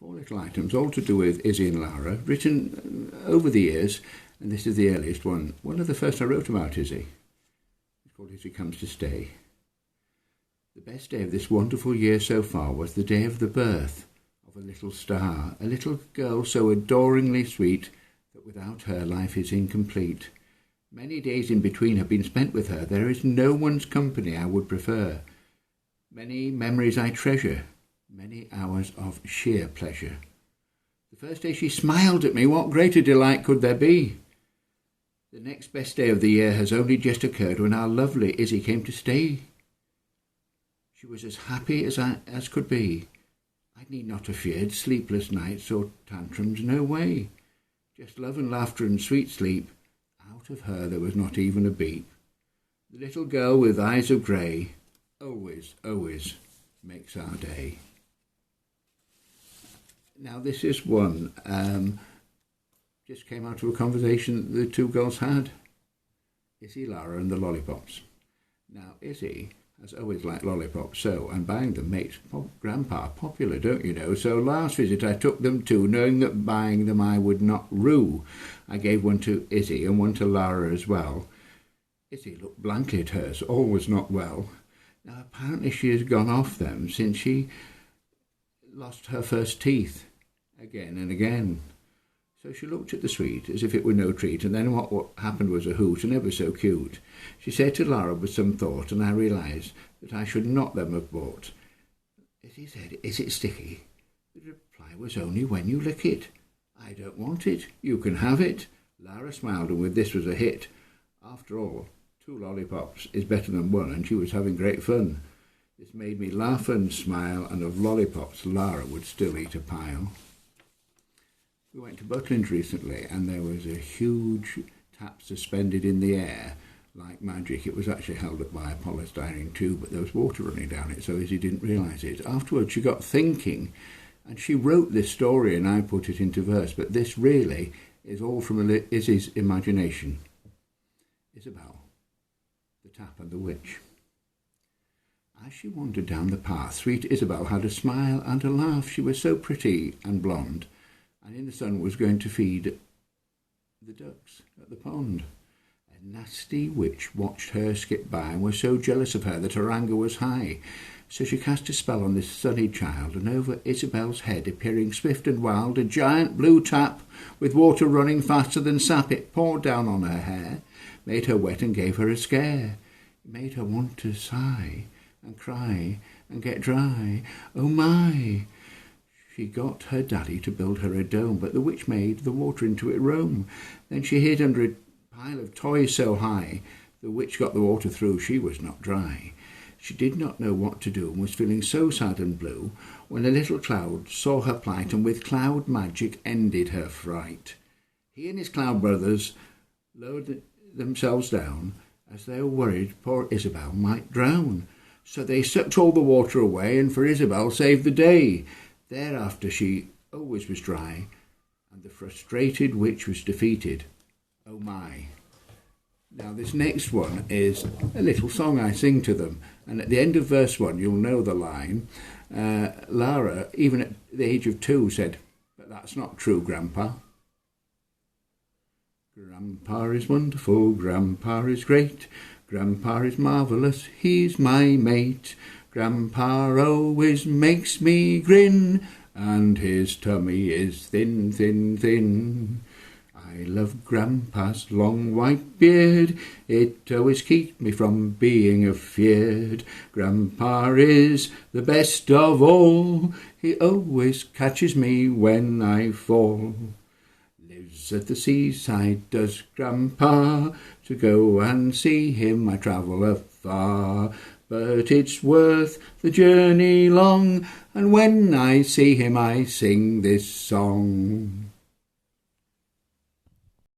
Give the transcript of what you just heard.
4 little items, all to do with Izzy and Lara, written over the years, and this is the earliest one. One of the first I wrote about Izzy. It's called Izzy Comes to Stay. The best day of this wonderful year so far was the day of the birth of a little star, a little girl so adoringly sweet that without her life is incomplete. Many days in between have been spent with her. There is no one's company I would prefer. Many memories I treasure, many hours of sheer pleasure. The first day she smiled at me, what greater delight could there be? The next best day of the year has only just occurred when our lovely Izzy came to stay. She was as happy as could be. I need not have feared sleepless nights or tantrums, no way. Just love and laughter and sweet sleep. Out of her there was not even a beep. The little girl with eyes of grey always, always makes our day. Now this is one just came out of a conversation the two girls had. Izzy, Lara and the lollipops. Now Izzy has always liked lollipops, and buying them makes Grandpa popular, don't you know? So last visit I took them too, knowing that buying them I would not rue. I gave one to Izzy and one to Lara as well. Izzy looked blankly at hers, all was not well. Now apparently she has gone off them since she lost her first teeth again and again. So she looked at the sweet as if it were no treat, and then what happened was a hoot, and ever so cute. She said to Lara with some thought, and I realised that I should not them have bought. Izzy said, "Is it sticky?" The reply was, "Only when you lick it." "I don't want it. You can have it." Lara smiled, and with this was a hit. After all, 2 lollipops is better than 1, and she was having great fun. This made me laugh and smile, and of lollipops Lara would still eat a pile. We went to Butlins recently, and there was a huge tap suspended in the air like magic. It was actually held up by a polystyrene tube, but there was water running down it, so Izzy didn't realise it. Afterwards she got thinking, and she wrote this story, and I put it into verse, but this really is all from Izzy's imagination. Isabel, the Tap and the Witch. As she wandered down the path, sweet Isabel had a smile and a laugh. She was so pretty and blonde, and in the sun was going to feed the ducks at the pond. A nasty witch watched her skip by and was so jealous of her that her anger was high. So she cast a spell on this sunny child, and over Isabel's head, appearing swift and wild, a giant blue tap with water running faster than sap. It poured down on her hair, made her wet and gave her a scare. It made her want to sigh and cry and get dry. Oh my! She got her daddy to build her a dome, but the witch made the water into it roam. Then she hid under a pile of toys so high, the witch got the water through, she was not dry. She did not know what to do, and was feeling so sad and blue, when a little cloud saw her plight, and with cloud magic ended her fright. He and his cloud brothers lowered themselves down, as they were worried poor Isabel might drown. So they sucked all the water away, and for Isabel saved the day. Thereafter she always was dry, and the frustrated witch was defeated. Oh my! Now this next one is a little song I sing to them, and at the end of verse 1 you'll know the line. Lara, even at the age of 2, said, "But that's not true, Grandpa." Grandpa is wonderful, Grandpa is great, Grandpa is marvellous, he's my mate. Grandpa always makes me grin, and his tummy is thin, thin, thin. I love Grandpa's long white beard, it always keeps me from being afeard. Grandpa is the best of all, he always catches me when I fall. Lives at the seaside, does Grandpa, to go and see him I travel afar. But it's worth the journey long, and when I see him I sing this song.